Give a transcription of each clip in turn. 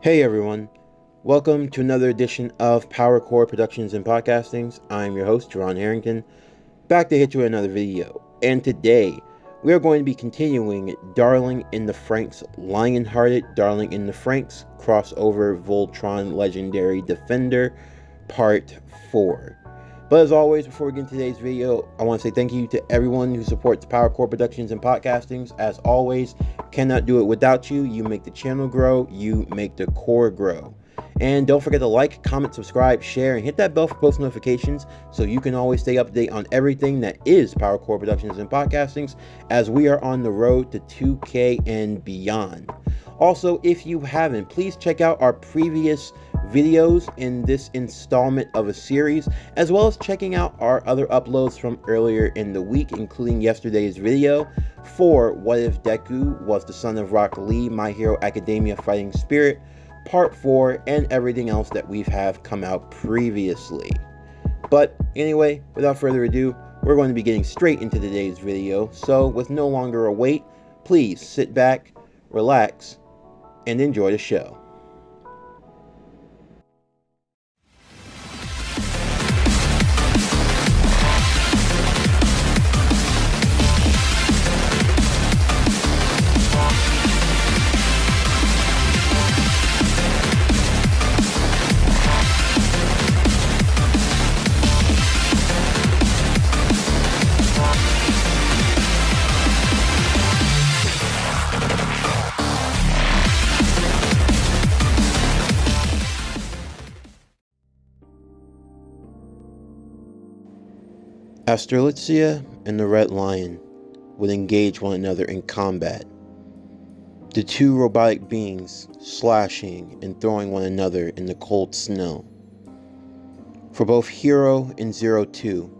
Hey everyone, welcome to another edition of Power Core Productions and Podcastings. I'm your host, Jerron Harrington, back to hit you with another video. And today, we are going to be continuing Darling in the Franxx, Lionhearted Darling in the Franxx crossover Voltron Legendary Defender Part 4. But as always, before we get into today's video, I want to say thank you to everyone who supports Power Core Productions and Podcastings. As always, cannot do it without you. You make the channel grow, you make the core grow. And don't forget to like, comment, subscribe, share, and hit that bell for post notifications so you can always stay up to date on everything that is Power Core Productions and Podcastings as we are on the road to 2K and beyond. Also, if you haven't, please check out our previous videos in this installment of a series, as well as checking out our other uploads from earlier in the week, including yesterday's video for What If Deku Was the Son of Rock Lee, My Hero Academia Fighting Spirit, Part 4, and everything else that we've have come out previously. But anyway, without further ado, we're going to be getting straight into today's video, so with no longer a wait, please sit back, relax, and enjoy the show. Astrolitzia and the Red Lion would engage one another in combat, the two robotic beings slashing and throwing one another in the cold snow. For both Hiro and Zero Two,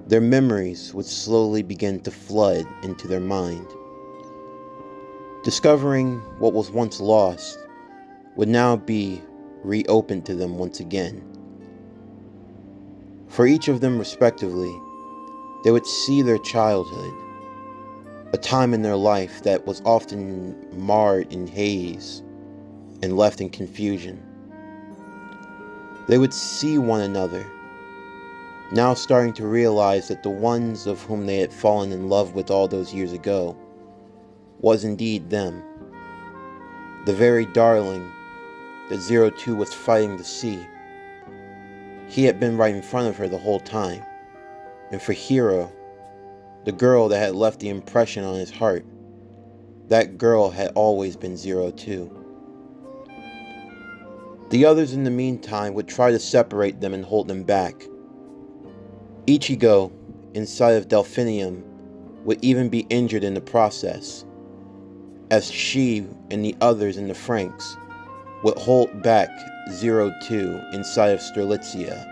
their memories would slowly begin to flood into their mind. Discovering what was once lost would now be reopened to them once again. For each of them respectively, they would see their childhood, a time in their life that was often marred in haze and left in confusion. They would see one another, now starting to realize that the ones of whom they had fallen in love with all those years ago was indeed them, the very darling that Zero Two was fighting to see. He had been right in front of her the whole time, and for Hiro, the girl that had left the impression on his heart, that girl had always been Zero Two. The others in the meantime would try to separate them and hold them back. Ichigo, inside of Delphinium, would even be injured in the process, as she and the others in the Franxx would hold back Zero Two inside of Strelitzia,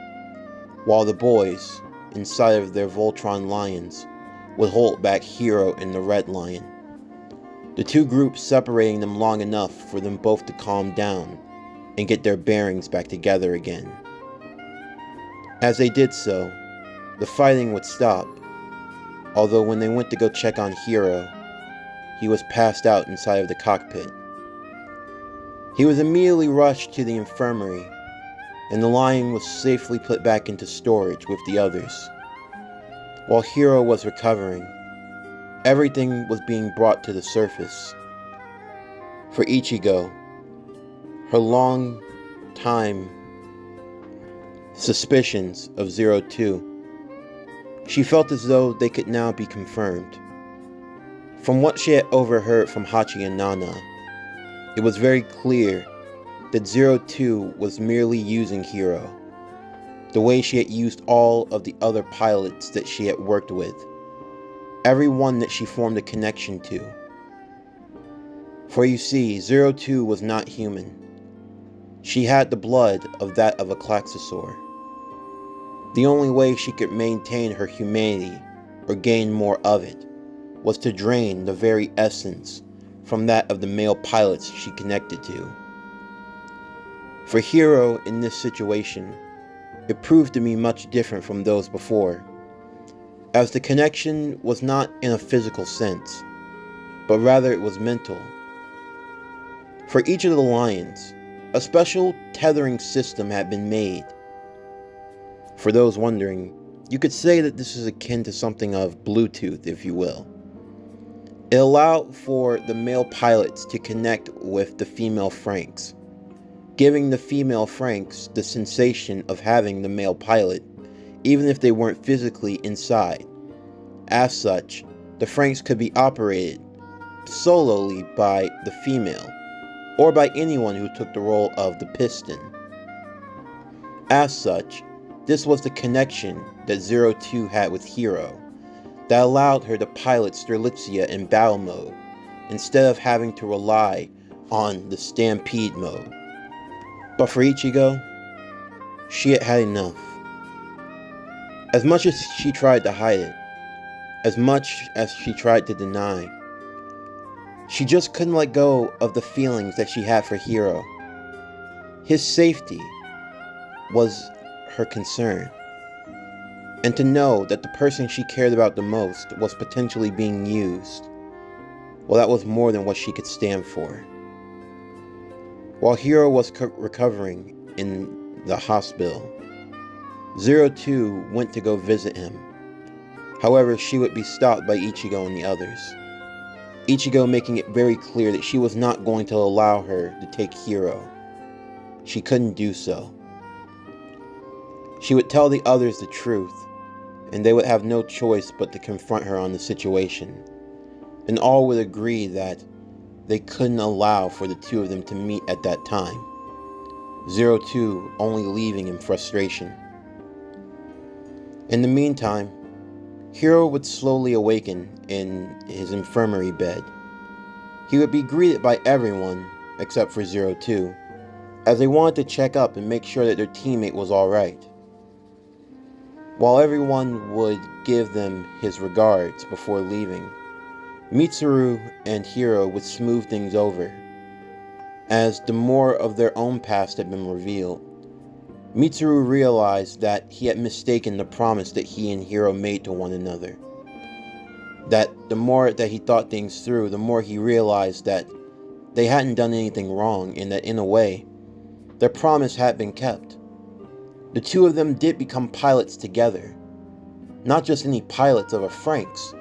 while the boys inside of their Voltron lions would hold back Hiro and the Red Lion, the two groups separating them long enough for them both to calm down and get their bearings back together again. As they did so, the fighting would stop, although when they went to go check on Hiro, he was passed out inside of the cockpit. He was immediately rushed to the infirmary, and the lion was safely put back into storage with the others. While Hiro was recovering, everything was being brought to the surface. For Ichigo, her long time suspicions of Zero Two, she felt as though they could now be confirmed. From what she had overheard from Hachi and Nana, it was very clear that Zero Two was merely using Hiro, the way she had used all of the other pilots that she had worked with, every one that she formed a connection to. For you see, Zero Two was not human. She had the blood of that of a Klaxosaur. The only way she could maintain her humanity, or gain more of it, was to drain the very essence from that of the male pilots she connected to. For Hiro in this situation, it proved to be much different from those before, as the connection was not in a physical sense, but rather it was mental. For each of the lions, a special tethering system had been made. For those wondering, you could say that this is akin to something of Bluetooth, if you will. It allowed for the male pilots to connect with the female Franxx, giving the female Franxx the sensation of having the male pilot, even if they weren't physically inside. As such, the Franxx could be operated solely by the female, or by anyone who took the role of the piston. As such, this was the connection that 02 had with Hiro, that allowed her to pilot Strelitzia in battle mode, instead of having to rely on the stampede mode. But for Ichigo, she had had enough. As much as she tried to hide it, as much as she tried to deny, she just couldn't let go of the feelings that she had for Hiro. His safety was her concern. And to know that the person she cared about the most was potentially being used, well, that was more than what she could stand for. While Hiro was recovering in the hospital, 02 went to go visit him. However, she would be stopped by Ichigo and the others. Ichigo making it very clear that she was not going to allow her to take Hiro. She couldn't do so. She would tell the others the truth, and they would have no choice but to confront her on the situation. And all would agree that they couldn't allow for the two of them to meet at that time. 02 only leaving in frustration. In the meantime, Hiro would slowly awaken in his infirmary bed. He would be greeted by everyone, except for 02, as they wanted to check up and make sure that their teammate was alright. While everyone would give them his regards before leaving, Mitsuru and Hiro would smooth things over. As the more of their own past had been revealed, Mitsuru realized that he had mistaken the promise that he and Hiro made to one another. That the more that he thought things through, the more he realized that they hadn't done anything wrong, and that in a way, their promise had been kept. The two of them did become pilots together. Not just any pilots of a Franxx,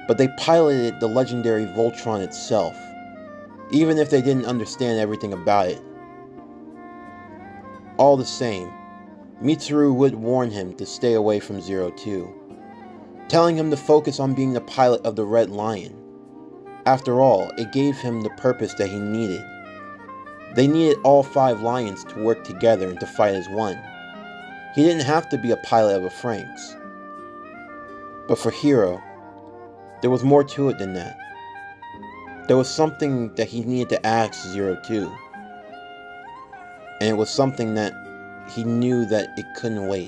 but they piloted the legendary Voltron itself, even if they didn't understand everything about it. All the same, Mitsuru would warn him to stay away from 02, telling him to focus on being the pilot of the Red Lion. After all, it gave him the purpose that he needed. They needed all 5 lions to work together and to fight as one. He didn't have to be a pilot of a Franxx. But for Hiro, there was more to it than that. There was something that he needed to ask 02. And it was something that he knew that it couldn't wait.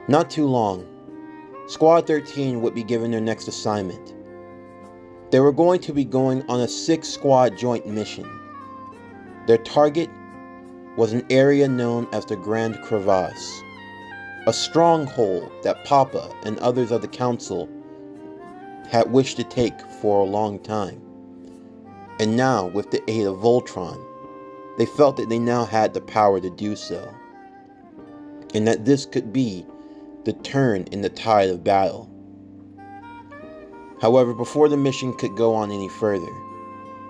Not too long, Squad 13 would be given their next assignment. They were going to be going on a 6-squad joint mission. Their target was an area known as the Grand Crevasse, a stronghold that Papa and others of the council had wished to take for a long time. And now, with the aid of Voltron, they felt that they now had the power to do so, and that this could be the turn in the tide of battle. However, before the mission could go on any further,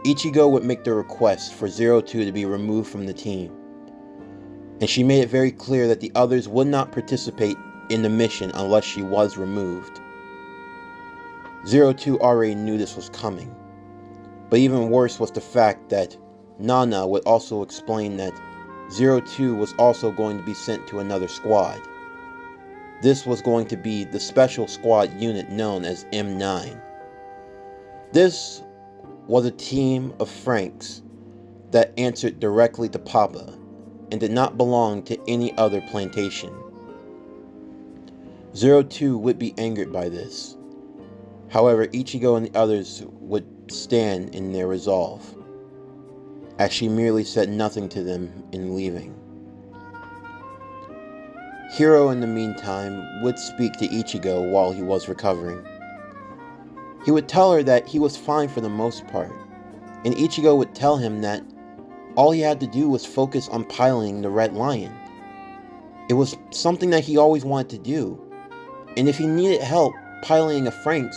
Ichigo would make the request for 02 to be removed from the team, and she made it very clear that the others would not participate in the mission unless she was removed. 02 already knew this was coming, but even worse was the fact that Nana would also explain that 02 was also going to be sent to another squad. This was going to be the special squad unit known as M9. This was a team of Franxx that answered directly to Papa and did not belong to any other plantation. 02 would be angered by this. However, Ichigo and the others would stand in their resolve, as she merely said nothing to them in leaving. Hiro, in the meantime, would speak to Ichigo while he was recovering. He would tell her that he was fine for the most part, and Ichigo would tell him that all he had to do was focus on piloting the Red Lion. It was something that he always wanted to do, and if he needed help piloting a Franxx,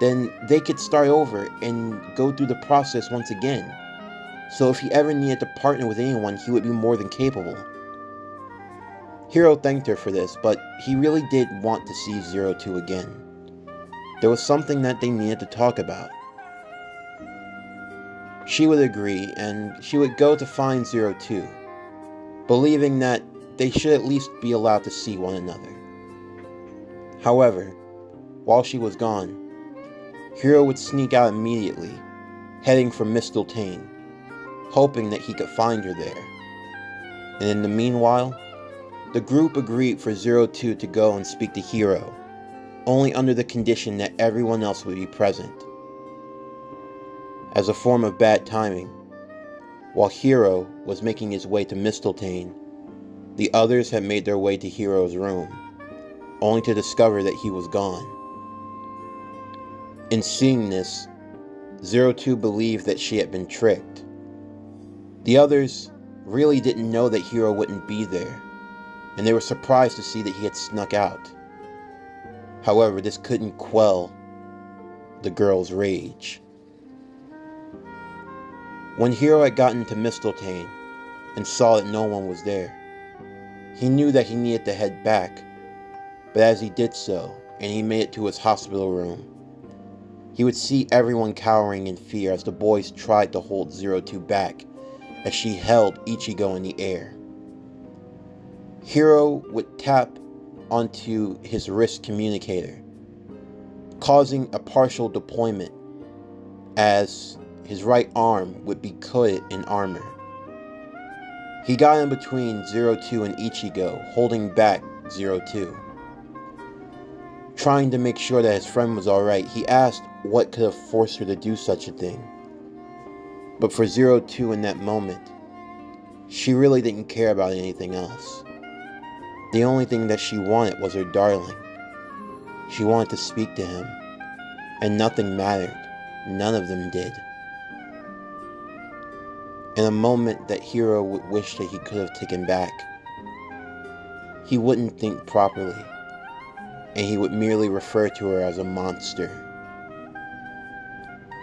then they could start over and go through the process once again. So if he ever needed to partner with anyone, he would be more than capable. Hiro thanked her for this, but he really did want to see 02 again. There was something that they needed to talk about. She would agree, and she would go to find 02, believing that they should at least be allowed to see one another. However, while she was gone, Hiro would sneak out immediately, heading for Misteltein, hoping that he could find her there. And in the meanwhile, the group agreed for 02 to go and speak to Hiro, only under the condition that everyone else would be present. As a form of bad timing, while Hiro was making his way to Misteltein, the others had made their way to Hiro's room, only to discover that he was gone. In seeing this, 02 believed that she had been tricked. The others really didn't know that Hiro wouldn't be there, and they were surprised to see that he had snuck out. However, this couldn't quell the girl's rage. When Hiro had gotten to Misteltein and saw that no one was there, he knew that he needed to head back, but as he did so, and he made it to his hospital room, he would see everyone cowering in fear as the boys tried to hold 02 back as she held Ichigo in the air. Hiro would tap onto his wrist communicator, causing a partial deployment as his right arm would be coated in armor. He got in between 02 and Ichigo, holding back 02. Trying to make sure that his friend was alright, he asked what could have forced her to do such a thing. But for 02 in that moment, she really didn't care about anything else. The only thing that she wanted was her darling. She wanted to speak to him, and nothing mattered. None of them did. In a moment that Hiro would wish that he could have taken back, he wouldn't think properly, and he would merely refer to her as a monster.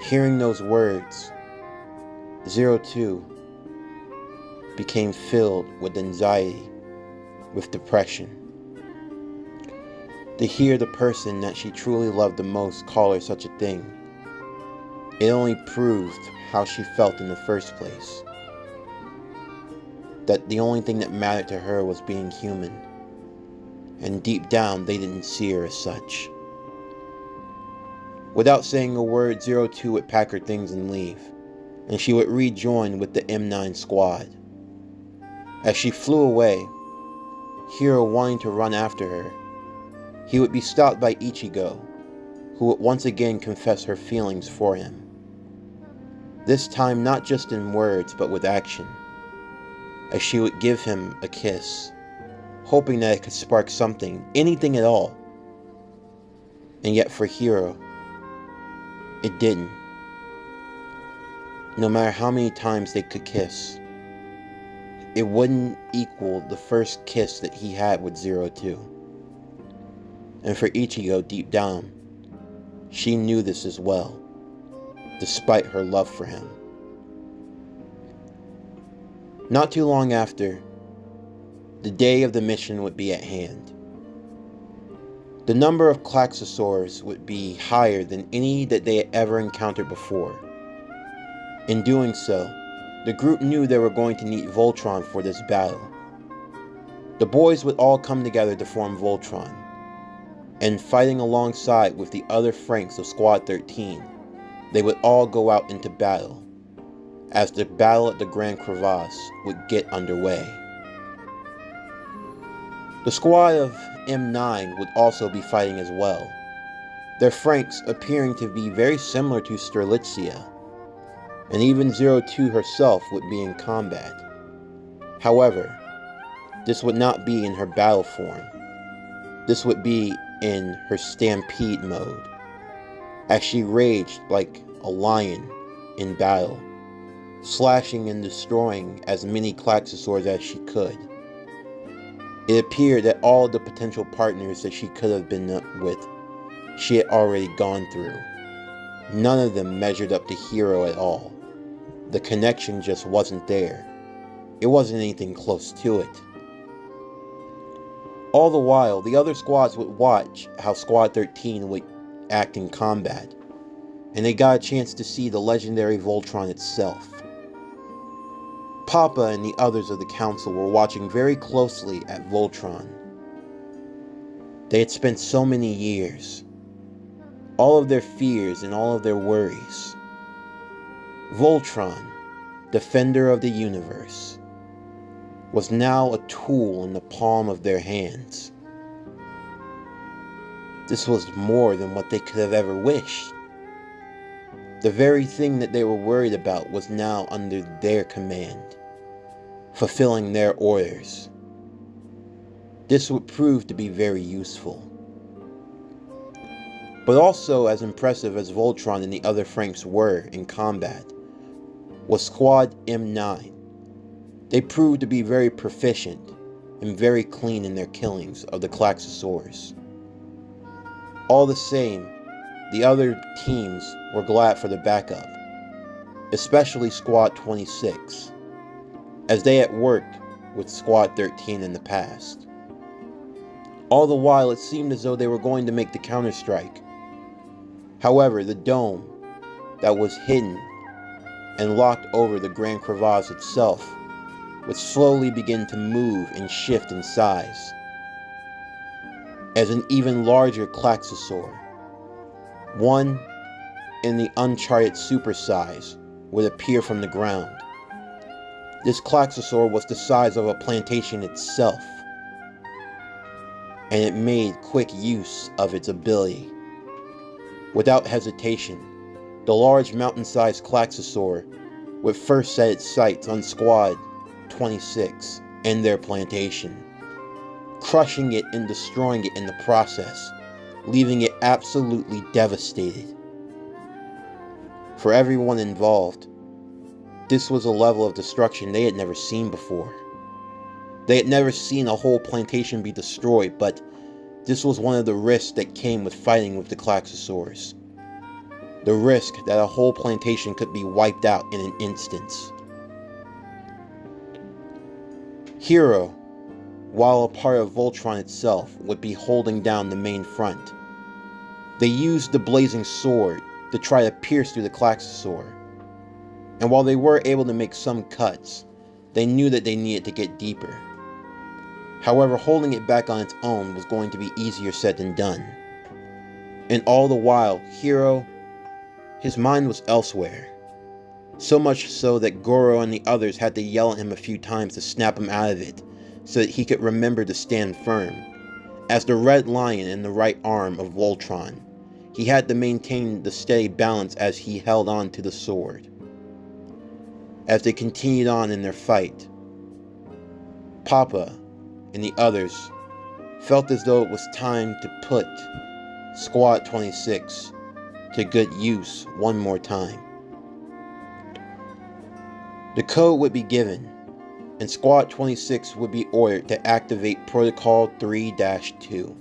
Hearing those words, 02 became filled with anxiety, with depression. To hear the person that she truly loved the most call her such a thing, it only proved how she felt in the first place. That the only thing that mattered to her was being human, and deep down they didn't see her as such. Without saying a word, 02 would pack her things and leave, and she would rejoin with the M9 squad. As she flew away, Hiro wanting to run after her, he would be stopped by Ichigo, who would once again confess her feelings for him. This time not just in words, but with action, as she would give him a kiss, hoping that it could spark something, anything at all. And yet for Hiro, it didn't. No matter how many times they could kiss, it wouldn't equal the first kiss that he had with 02. And for Ichigo, deep down, she knew this as well, despite her love for him. Not too long after, the day of the mission would be at hand. The number of Klaxosaurs would be higher than any that they had ever encountered before. In doing so, the group knew they were going to need Voltron for this battle. The boys would all come together to form Voltron, and fighting alongside with the other Franxx of Squad 13, they would all go out into battle, as the battle at the Grand Crevasse would get underway. The squad of M9 would also be fighting as well, their Franxx appearing to be very similar to Strelitzia, and even 02 herself would be in combat. However, this would not be in her battle form. This would be in her stampede mode, as she raged like a lion in battle, slashing and destroying as many Klaxosaurs as she could. It appeared that all the potential partners that she could have been with, she had already gone through. None of them measured up to Hiro at all. The connection just wasn't there. It wasn't anything close to it. All the while, the other squads would watch how Squad 13 would act in combat, and they got a chance to see the legendary Voltron itself. Papa and the others of the council were watching very closely at Voltron. They had spent so many years, all of their fears and all of their worries. Voltron, defender of the universe, was now a tool in the palm of their hands. This was more than what they could have ever wished. The very thing that they were worried about was now under their command, fulfilling their orders. This would prove to be very useful. But also as impressive as Voltron and the other Franxx were in combat was Squad M9. They proved to be very proficient and very clean in their killings of the Klaxosaurs. All the same, the other teams were glad for the backup, especially Squad 26, as they had worked with Squad 13 in the past. All the while, it seemed as though they were going to make the counterstrike. However, the dome that was hidden and locked over the Grand Crevasse itself would slowly begin to move and shift in size, as an even larger Klaxosaur, one in the uncharted super size, would appear from the ground. This Klaxosaur was the size of a plantation itself, and it made quick use of its ability. Without hesitation, the large mountain-sized Klaxosaur would first set its sights on Squad 26 and their plantation, crushing it and destroying it in the process, leaving it absolutely devastated. For everyone involved, this was a level of destruction they had never seen before. They had never seen a whole plantation be destroyed, but this was one of the risks that came with fighting with the Klaxosaurs. The risk that a whole plantation could be wiped out in an instant. Hiro, while a part of Voltron itself, would be holding down the main front. They used the blazing sword to try to pierce through the Klaxosaur, and while they were able to make some cuts, they knew that they needed to get deeper. However, holding it back on its own was going to be easier said than done. And all the while, Hiro, his mind was elsewhere. So much so that Goro and the others had to yell at him a few times to snap him out of it, so that he could remember to stand firm. As the red lion in the right arm of Voltron, he had to maintain the steady balance as he held on to the sword. As they continued on in their fight, Papa and the others felt as though it was time to put Squad 26 to good use one more time. The code would be given, and Squad 26 would be ordered to activate Protocol 3-2.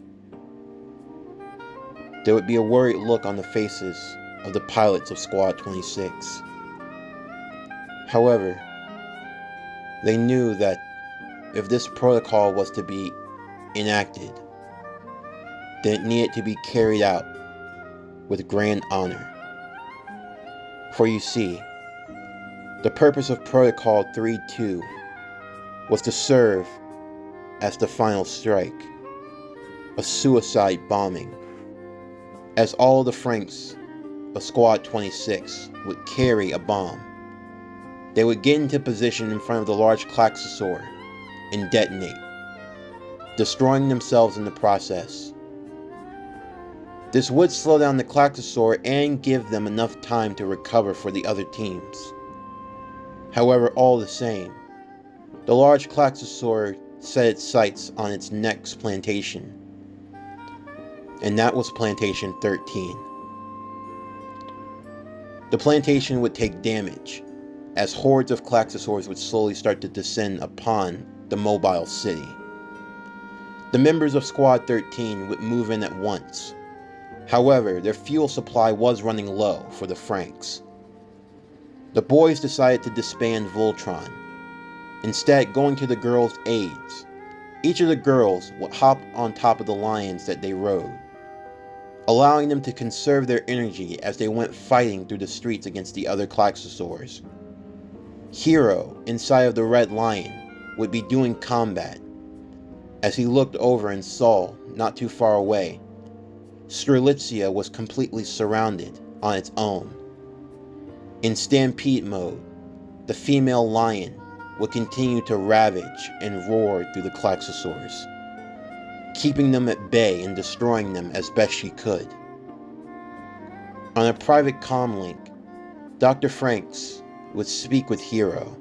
There would be a worried look on the faces of the pilots of Squad 26. However, they knew that if this protocol was to be enacted, then it needed to be carried out with grand honor. For you see, the purpose of Protocol 3-2 was to serve as the final strike, a suicide bombing, as all the Franxx of Squad 26 would carry a bomb. They would get into position in front of the large Klaxosaur and detonate, destroying themselves in the process. This would slow down the Klaxosaur and give them enough time to recover for the other teams. However, all the same, the large Klaxosaur set its sights on its next plantation, and that was Plantation 13. The plantation would take damage, as hordes of Klaxosaurs would slowly start to descend upon the mobile city. The members of Squad 13 would move in at once. However, their fuel supply was running low for the Franxx. The boys decided to disband Voltron, instead going to the girls' aids. Each of the girls would hop on top of the lions that they rode, allowing them to conserve their energy as they went fighting through the streets against the other Klaxosaurs. Hiro, inside of the red lion, would be doing combat. As he looked over and saw, not too far away, Strelitzia was completely surrounded on its own. In stampede mode, the female lion would continue to ravage and roar through the Klaxosaurs, keeping them at bay and destroying them as best she could. On a private comm link, Dr. Franxx would speak with Hiro.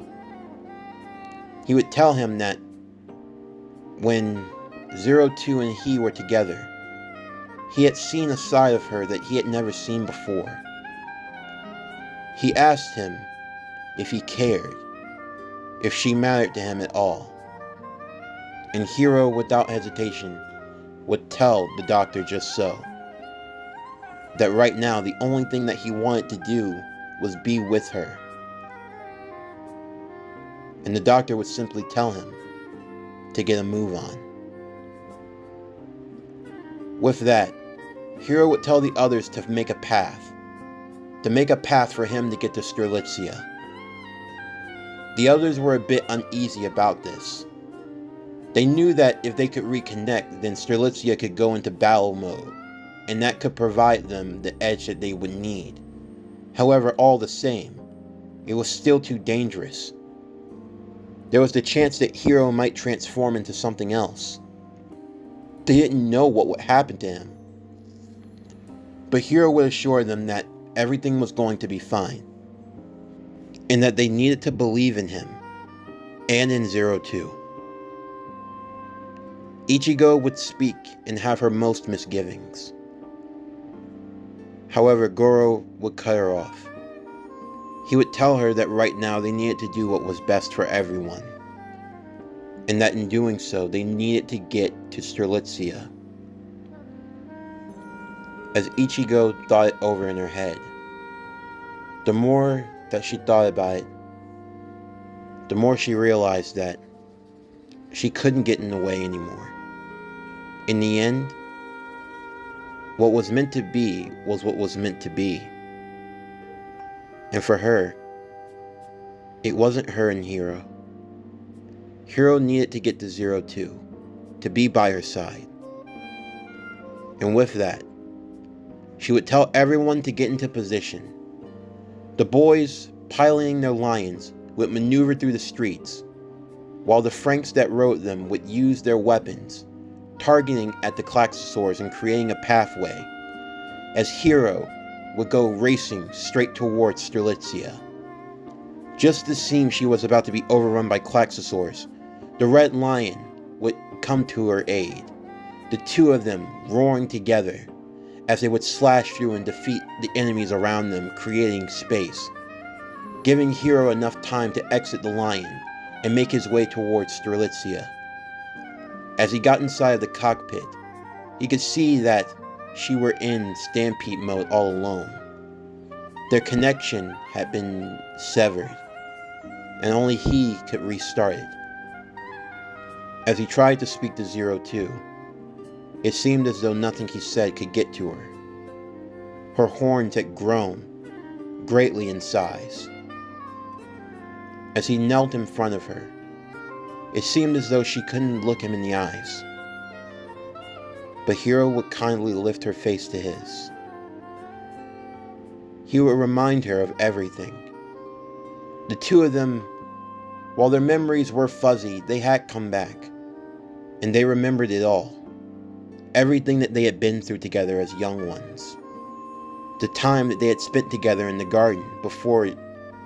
He would tell him that when 02 and he were together, he had seen a side of her that he had never seen before. He asked him if he cared, if she mattered to him at all. And Hiro, without hesitation, would tell the doctor just so. That right now, the only thing that he wanted to do was be with her. And the doctor would simply tell him to get a move on. With that, Hiro would tell the others to make a path for him to get to Strelitzia. The others were a bit uneasy about this. They knew that if they could reconnect, then Strelitzia could go into battle mode, and that could provide them the edge that they would need. However, all the same, it was still too dangerous. There was the chance that Hiro might transform into something else. They didn't know what would happen to him. But Hiro would assure them that everything was going to be fine, and that they needed to believe in him, and in 02. Ichigo would speak and have her most misgivings. However, Goro would cut her off. He would tell her that right now they needed to do what was best for everyone, and that in doing so, they needed to get to Strelitzia. As Ichigo thought it over in her head, the more that she thought about it, the more she realized that she couldn't get in the way anymore. In the end, what was meant to be was what was meant to be. And for her, it wasn't her and Hiro. Hiro needed to get to 02, to be by her side. And with that, she would tell everyone to get into position. The boys, piloting their lions, would maneuver through the streets, while the Franxx that rode them would use their weapons, targeting at the Klaxosaurs and creating a pathway, as Hiro would go racing straight towards Strelitzia. Just as it seemed she was about to be overrun by Klaxosaurs, the Red Lion would come to her aid, the two of them roaring together as they would slash through and defeat the enemies around them, creating space, giving Hiro enough time to exit the lion and make his way towards Strelitzia. As he got inside of the cockpit, he could see that she were in stampede mode all alone. Their connection had been severed, and only he could restart it. As he tried to speak to 02, it seemed as though nothing he said could get to her. Her horns had grown greatly in size. As he knelt in front of her, it seemed as though she couldn't look him in the eyes. But Hiro would kindly lift her face to his. He would remind her of everything. The two of them, while their memories were fuzzy, they had come back, and they remembered it all. Everything that they had been through together as young ones. The time that they had spent together in the garden before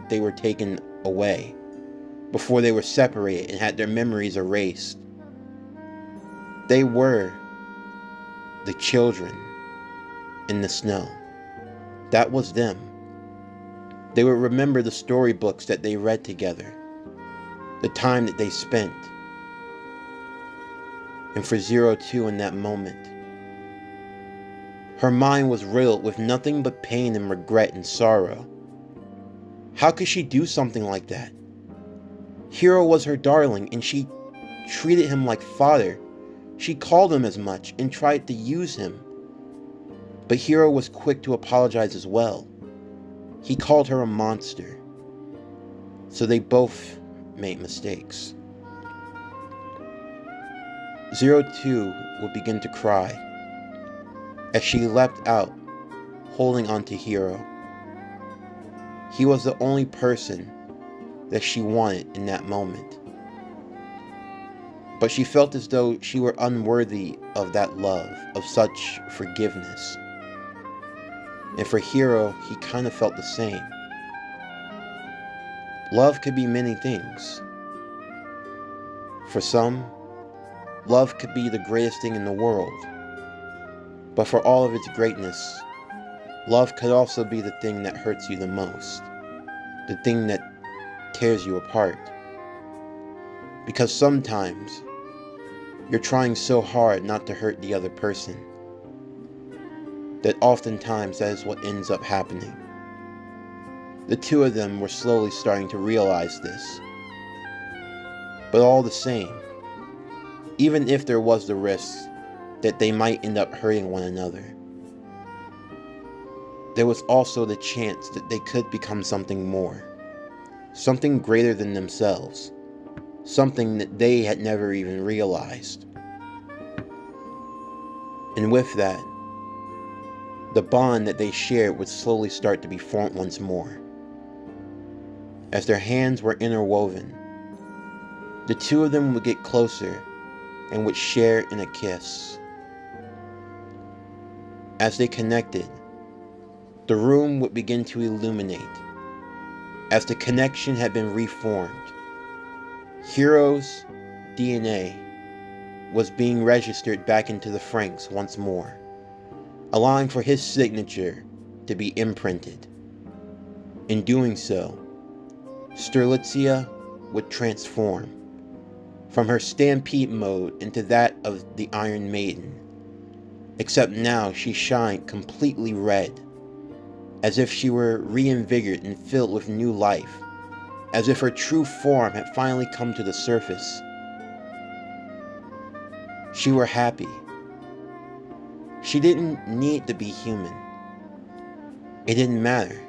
they were taken away. Before they were separated and had their memories erased. They were the children in the snow. That was them. They would remember the storybooks that they read together, the time that they spent. And for 02 in that moment, her mind was riddled with nothing but pain and regret and sorrow. How could she do something like that? Hiro was her darling, and she treated him like father. She called him as much and tried to use him. But Hiro was quick to apologize as well. He called her a monster. So they both made mistakes. 02 would begin to cry as she leapt out, holding onto Hiro. He was the only person that she wanted in that moment. But she felt as though she were unworthy of that love, of such forgiveness. And for Hiro, he kind of felt the same. Love could be many things. For some, love could be the greatest thing in the world. But for all of its greatness, love could also be the thing that hurts you the most. The thing that tears you apart. Because sometimes, you're trying so hard not to hurt the other person that oftentimes that is what ends up happening. The two of them were slowly starting to realize this. But all the same, even if there was the risk that they might end up hurting one another, there was also the chance that they could become something more, something greater than themselves, something that they had never even realized. And with that, the bond that they shared would slowly start to be formed once more. As their hands were interwoven, the two of them would get closer and would share in a kiss. As they connected, the room would begin to illuminate, as the connection had been reformed. Hiro's DNA was being registered back into the Franxx once more, allowing for his signature to be imprinted. In doing so, Strelitzia would transform from her stampede mode into that of the Iron Maiden, except now she shined completely red, as if she were reinvigorated and filled with new life, as if her true form had finally come to the surface. She were happy. She didn't need to be human. It didn't matter.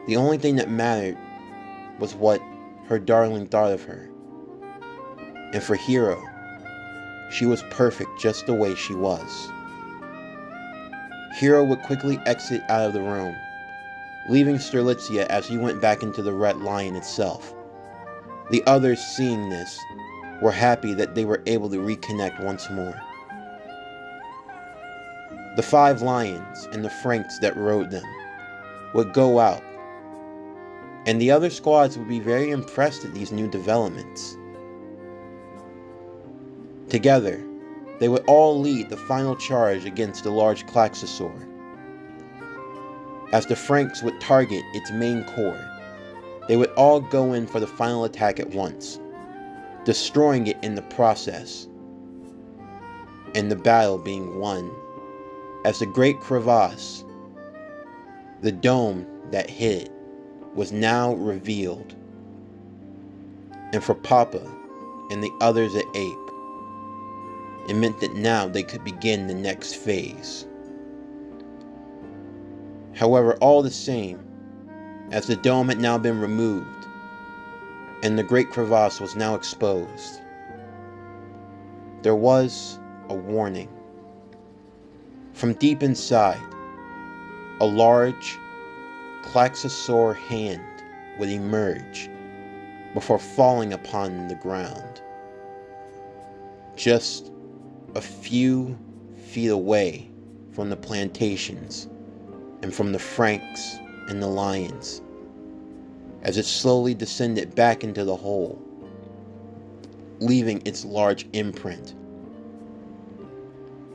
The only thing that mattered was what her darling thought of her. And for Hiro, she was perfect just the way she was. Hiro would quickly exit out of the room, leaving Strelitzia as he went back into the Red Lion itself. The others, seeing this, were happy that they were able to reconnect once more. The 5 lions and the Franxx that rode them would go out, and the other squads would be very impressed at these new developments. Together, they would all lead the final charge against the large Klaxosaur. As the Franxx would target its main core, they would all go in for the final attack at once, destroying it in the process, and the battle being won, as the great crevasse, the dome that hid it, was now revealed. And for Papa and the others at Ape, it meant that now they could begin the next phase. However, all the same, as the dome had now been removed, and the great crevasse was now exposed, there was a warning. From deep inside, a large Klaxosaur hand would emerge before falling upon the ground, just a few feet away from the plantations and from the Franxx and the lions, as it slowly descended back into the hole, leaving its large imprint.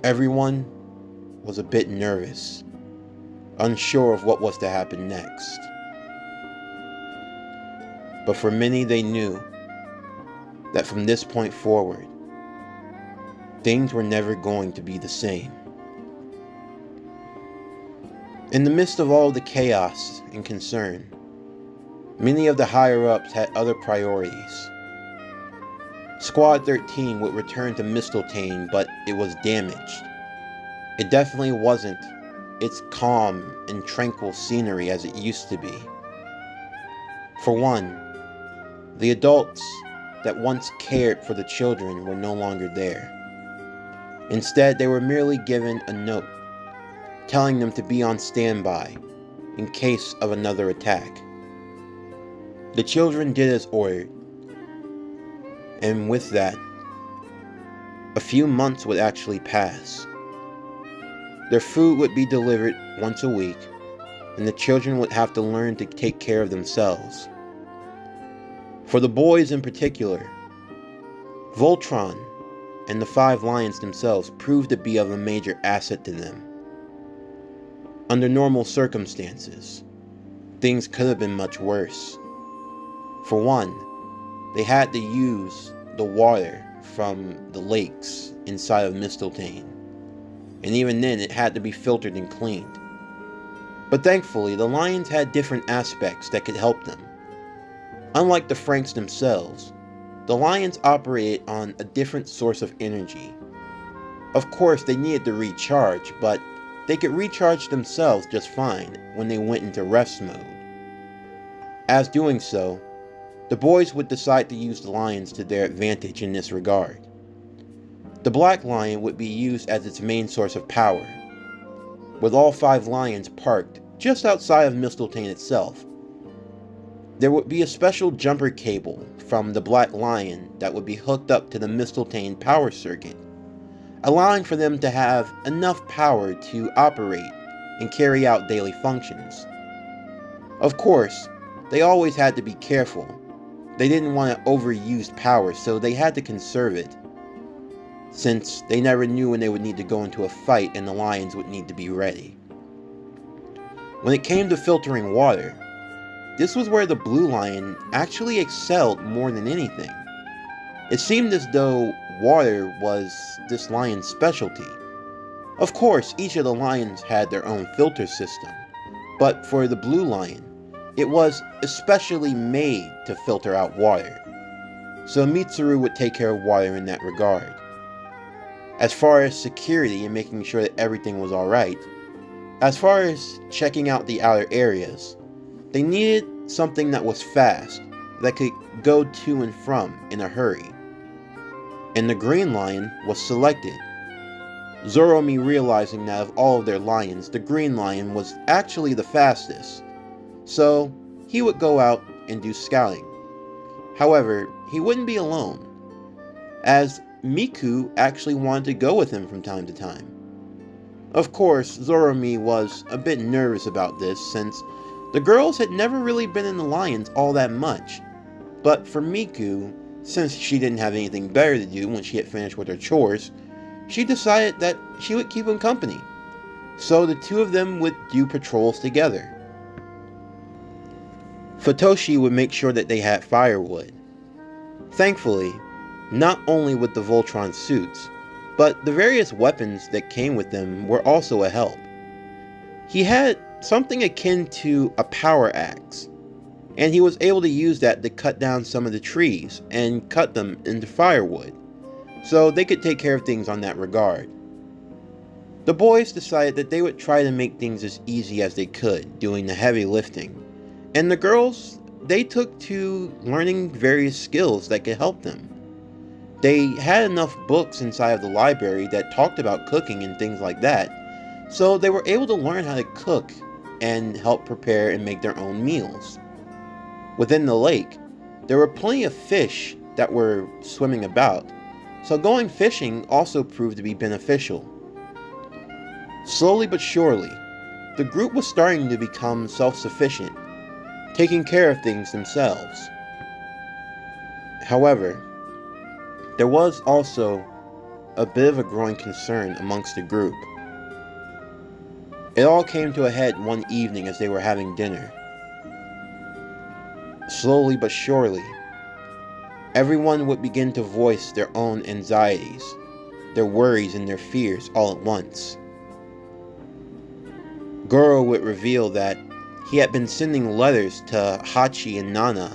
Everyone was a bit nervous, unsure of what was to happen next. But for many, they knew that from this point forward, things were never going to be the same. In the midst of all the chaos and concern, many of the higher-ups had other priorities. Squad 13 would return to Mistletoe, but it was damaged. It definitely wasn't its calm and tranquil scenery as it used to be. For one, the adults that once cared for the children were no longer there. Instead, they were merely given a note telling them to be on standby in case of another attack. The children did as ordered, and with that, a few months would actually pass. Their food would be delivered once a week, and the children would have to learn to take care of themselves. For the boys in particular, Voltron and the 5 lions themselves proved to be of a major asset to them. Under normal circumstances, things could have been much worse. For one, they had to use the water from the lakes inside of Mistletoe, and even then it had to be filtered and cleaned. But thankfully, the lions had different aspects that could help them. Unlike the Franxx themselves, the lions operated on a different source of energy. Of course, they needed to recharge, but they could recharge themselves just fine when they went into rest mode. As doing so, the boys would decide to use the lions to their advantage in this regard. The black lion would be used as its main source of power, with all 5 lions parked just outside of Mistletoe itself. There would be a special jumper cable from the black lion that would be hooked up to the Mistletoe power circuit, allowing for them to have enough power to operate and carry out daily functions. Of course, they always had to be careful. They didn't want to overuse power, so they had to conserve it, since they never knew when they would need to go into a fight and the lions would need to be ready. When it came to filtering water, this was where the blue lion actually excelled more than anything. It seemed as though water was this lion's specialty. Of course, each of the lions had their own filter system, but for the blue lion, it was especially made to filter out water. So Mitsuru would take care of water in that regard. As far as security and making sure that everything was alright, as far as checking out the outer areas, they needed something that was fast, that could go to and from in a hurry. And the green lion was selected. Zoromi, realizing that of all of their lions, the green lion was actually the fastest, so he would go out and do scouting. However, he wouldn't be alone, as Miku actually wanted to go with him from time to time. Of course, Zoromi was a bit nervous about this, since the girls had never really been in the lions all that much, but for Miku, since she didn't have anything better to do when she had finished with her chores, she decided that she would keep him company. So the two of them would do patrols together. Futoshi would make sure that they had firewood. Thankfully, not only with the Voltron suits, but the various weapons that came with them were also a help. He had something akin to a power axe, and he was able to use that to cut down some of the trees and cut them into firewood, so they could take care of things on that regard. The boys decided that they would try to make things as easy as they could, doing the heavy lifting, and the girls, they took to learning various skills that could help them. They had enough books inside of the library that talked about cooking and things like that, so they were able to learn how to cook and help prepare and make their own meals. Within the lake, there were plenty of fish that were swimming about, so going fishing also proved to be beneficial. Slowly but surely, the group was starting to become self-sufficient, taking care of things themselves. However, there was also a bit of a growing concern amongst the group. It all came to a head one evening as they were having dinner. Slowly but surely, everyone would begin to voice their own anxieties, their worries and their fears all at once. Goro would reveal that he had been sending letters to Hachi and Nana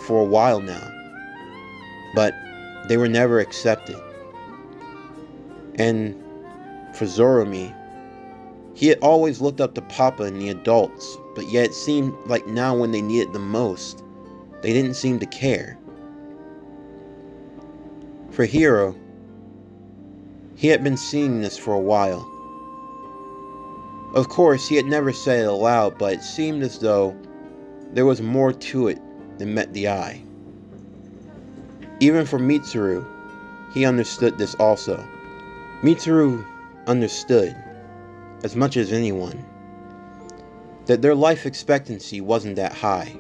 for a while now, but they were never accepted. And for Zoromi, he had always looked up to Papa and the adults, but yet it seemed like now when they needed the most, they didn't seem to care. For Hiro, he had been seeing this for a while. Of course, he had never said it aloud, but it seemed as though there was more to it than met the eye. Even for Mitsuru, he understood this also. Mitsuru understood, as much as anyone, that their life expectancy wasn't that high.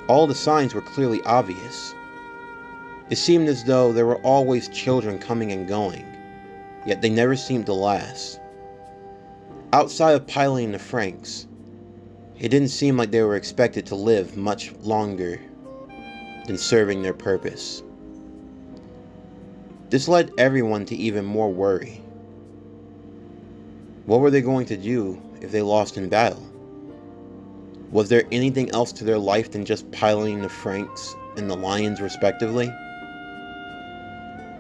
All the signs were clearly obvious. It seemed as though there were always children coming and going, yet they never seemed to last. Outside of piloting the Franxx, it didn't seem like they were expected to live much longer than serving their purpose. This led everyone to even more worry. What were they going to do if they lost in battle? Was there anything else to their life than just piloting the Franxx and the Lions respectively?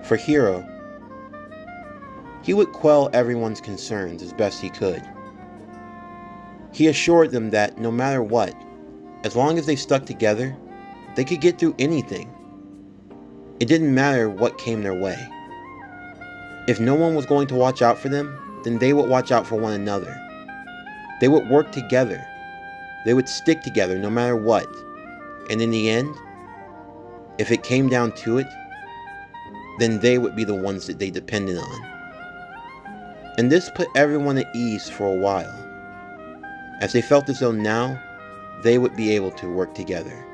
For Hiro, he would quell everyone's concerns as best he could. He assured them that no matter what, as long as they stuck together, they could get through anything. It didn't matter what came their way. If no one was going to watch out for them, then they would watch out for one another. They would work together. They would stick together no matter what. And in the end, if it came down to it, then they would be the ones that they depended on. And this put everyone at ease for a while, as they felt as though now they would be able to work together.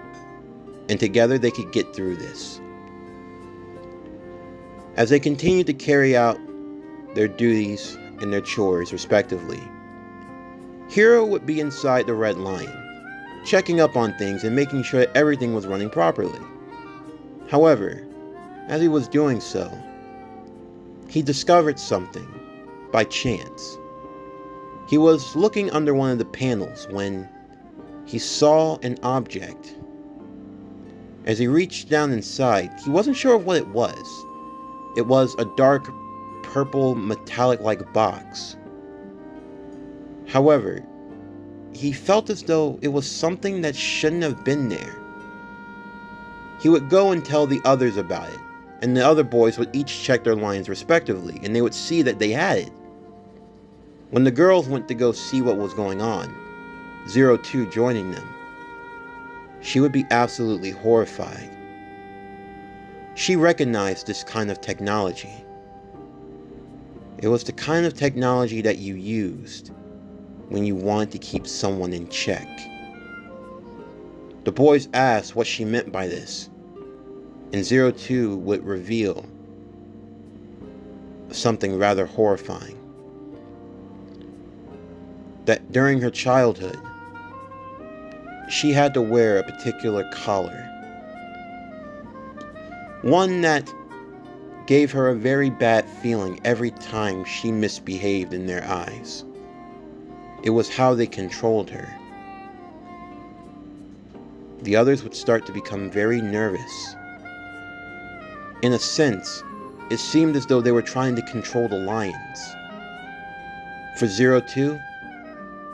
And together they could get through this. As they continued to carry out their duties and their chores respectively, Hiro would be inside the Red Lion, checking up on things and making sure that everything was running properly. However, as he was doing so, he discovered something by chance. He was looking under one of the panels when he saw an object. As he reached down inside, he wasn't sure of what it was. It was a dark purple metallic-like box. However, he felt as though it was something that shouldn't have been there. He would go and tell the others about it, and the other boys would each check their lines respectively, and they would see that they had it. When the girls went to go see what was going on, 02 joining them, she would be absolutely horrified. She recognized this kind of technology. It was the kind of technology that you used when you wanted to keep someone in check. The boys asked what she meant by this, and 02 would reveal something rather horrifying. That during her childhood, she had to wear a particular collar. One that gave her a very bad feeling every time she misbehaved in their eyes. It was how they controlled her. The others would start to become very nervous. In a sense, it seemed as though they were trying to control the lions. For 02,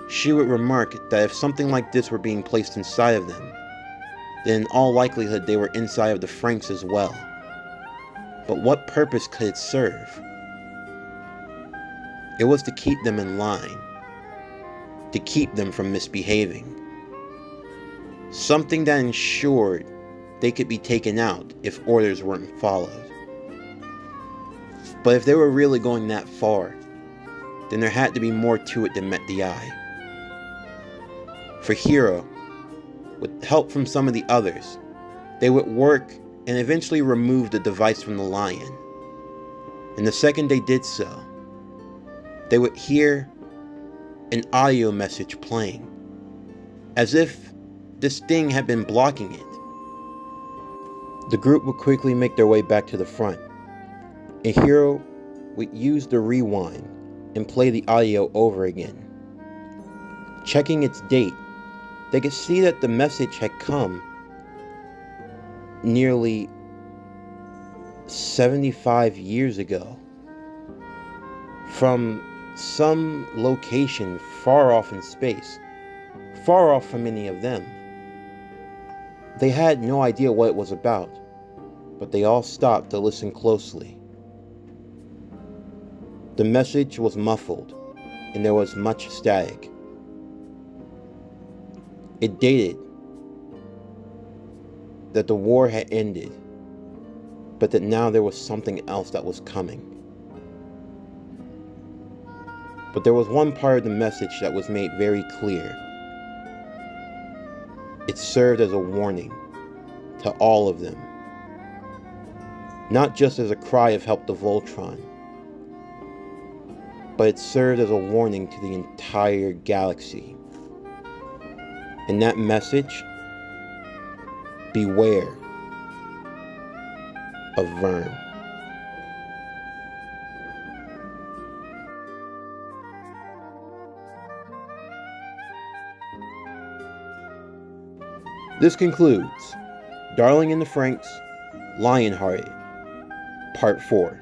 she would remark that if something like this were being placed inside of them, then in all likelihood they were inside of the Franxx as well. But what purpose could it serve? It was to keep them in line, to keep them from misbehaving. Something that ensured they could be taken out if orders weren't followed. But if they were really going that far, then there had to be more to it than met the eye. For Hiro, with help from some of the others, they would work and eventually remove the device from the lion. And the second they did so, they would hear an audio message playing, as if this thing had been blocking it. The group would quickly make their way back to the front, and Hiro would use the rewind and play the audio over again. Checking its date, they could see that the message had come nearly 75 years ago from some location far off in space, far off from any of them. They had no idea what it was about, but they all stopped to listen closely. The message was muffled, and there was much static. It dated that the war had ended, but that now there was something else that was coming. But there was one part of the message that was made very clear. It served as a warning to all of them, not just as a cry of help to Voltron, but it served as a warning to the entire galaxy. And that message: beware of Vern. This concludes Darling in the Franxx, Lionhearted, Part 4.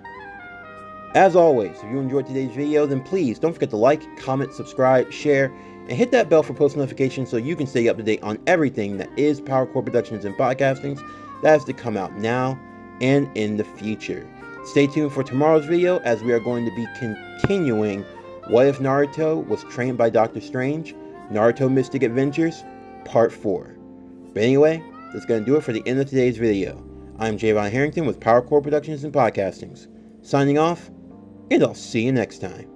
As always, if you enjoyed today's video, then please don't forget to like, comment, subscribe, share, and hit that bell for post notifications so you can stay up to date on everything that is PowerCore Productions and Podcastings that has to come out now and in the future. Stay tuned for tomorrow's video, as we are going to be continuing What If Naruto Was Trained by Dr. Strange? Naruto Mystic Adventures, Part 4. But anyway, that's going to do it for the end of today's video. I'm Javon Harrington with PowerCore Productions and Podcastings, signing off, and I'll see you next time.